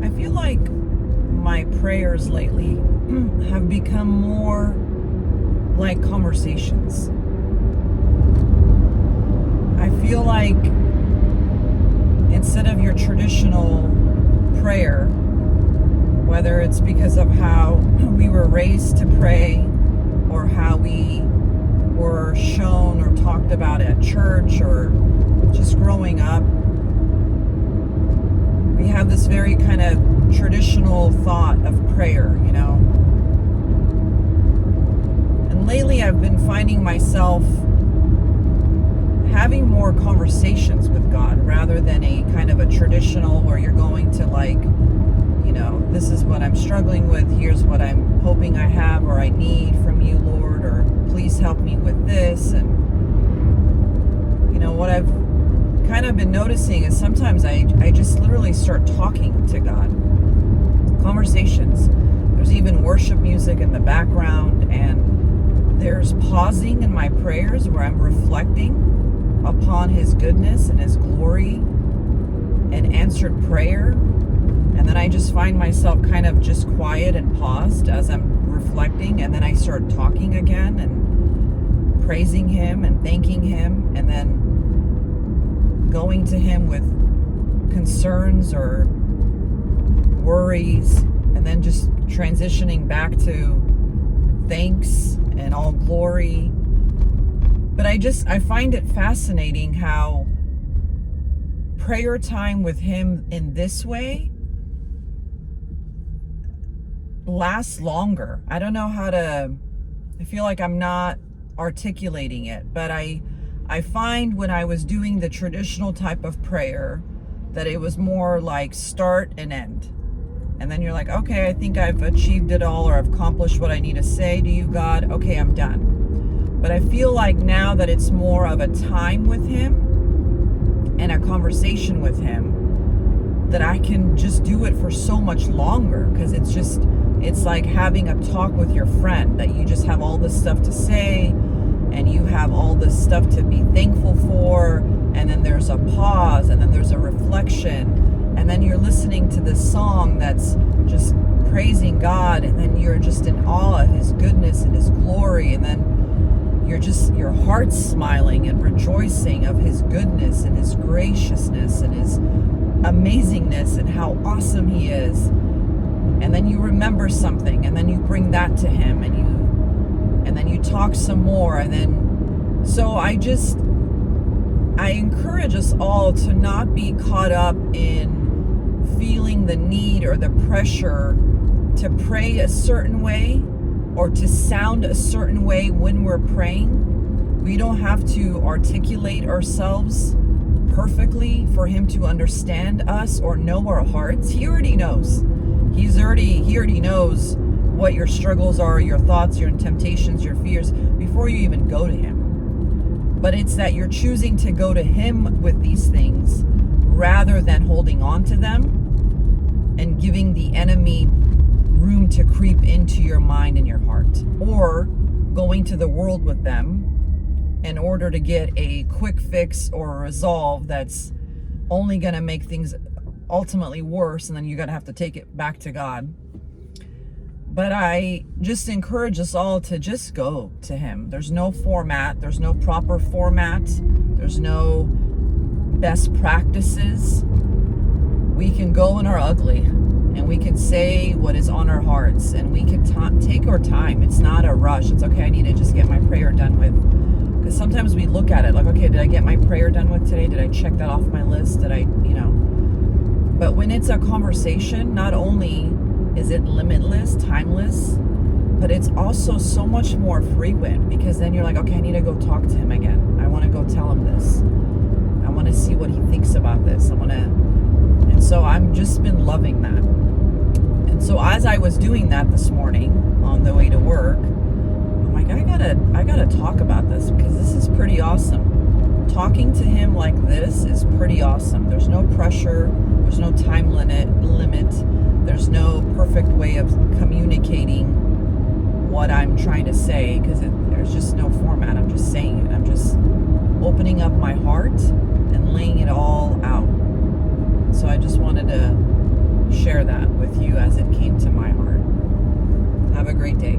I feel like my prayers lately have become more like conversations. I feel like instead of your traditional prayer, whether it's because of how we were raised to pray or how we were shown or talked about at church or just growing up, we have this very kind of traditional thought of prayer, you know. And lately I've been finding myself having more conversations with God rather than a kind of a traditional where you're going to like, you know, this is what I'm struggling with, here's what I'm hoping I have or I need from you, Lord, or please help me with this. And you know what I've kind of been noticing is sometimes I just literally start talking to God. Conversations. There's even worship music in the background, and there's pausing in my prayers where I'm reflecting upon His goodness and His glory and answered prayer. And then I just find myself kind of just quiet and paused as I'm reflecting, and then I start talking again and praising Him and thanking Him, and then going to Him with concerns or worries, and then just transitioning back to thanks and all glory. But I find it fascinating how prayer time with Him in this way lasts longer. I don't know how to, I feel like I'm not articulating it, but I find when I was doing the traditional type of prayer that it was more like start and end. And then you're like, okay, I think I've achieved it all, or I've accomplished what I need to say to you, God. Okay, I'm done. But I feel like now that it's more of a time with Him and a conversation with Him, that I can just do it for so much longer, because it's like having a talk with your friend, that you just have all this stuff to say and you have all this stuff to be thankful for, and then there's a pause, and then there's a reflection, and then you're listening to this song that's just praising God, and then you're just in awe of His goodness and His glory, and then your heart's smiling and rejoicing of His goodness and His graciousness and His amazingness and how awesome He is. And then you remember something, and then you bring that to Him, and then you talk some more, and then so I encourage us all to not be caught up in feeling the need or the pressure to pray a certain way or to sound a certain way when we're praying. We don't have to articulate ourselves perfectly for Him to understand us or know our hearts. He already knows. He already knows what your struggles are, your thoughts, your temptations, your fears, before you even go to Him. But it's that you're choosing to go to Him with these things rather than holding on to them and giving the enemy room to creep into your mind and your heart, or going to the world with them in order to get a quick fix or a resolve that's only going to make things ultimately worse, and then you're going to have to take it back to God. But I just encourage us all to just go to Him. There's no format. There's no proper format. There's no best practices. We can go in our ugly, and we can say what is on our hearts, and we can take our time. It's not a rush. It's okay, I need to just get my prayer done with. Because sometimes we look at it like, okay, did I get my prayer done with today? Did I check that off my list? Did I, But when it's a conversation, not only is it limitless, timeless, but it's also so much more frequent, because then you're like, okay, I need to go talk to Him again. I want to go tell Him this. I want to see what He thinks about this. And so I've just been loving that. And so as I was doing that this morning on the way to work, I'm like, I gotta talk about this, because this is pretty awesome. Talking to Him like this is pretty awesome. There's no pressure. There's no time limit. There's no perfect way of communicating what I'm trying to say, because there's just no format. I'm just saying it. I'm just opening up my heart and laying it all out. So I just wanted to share share that with you as it came to my heart. Have a great day.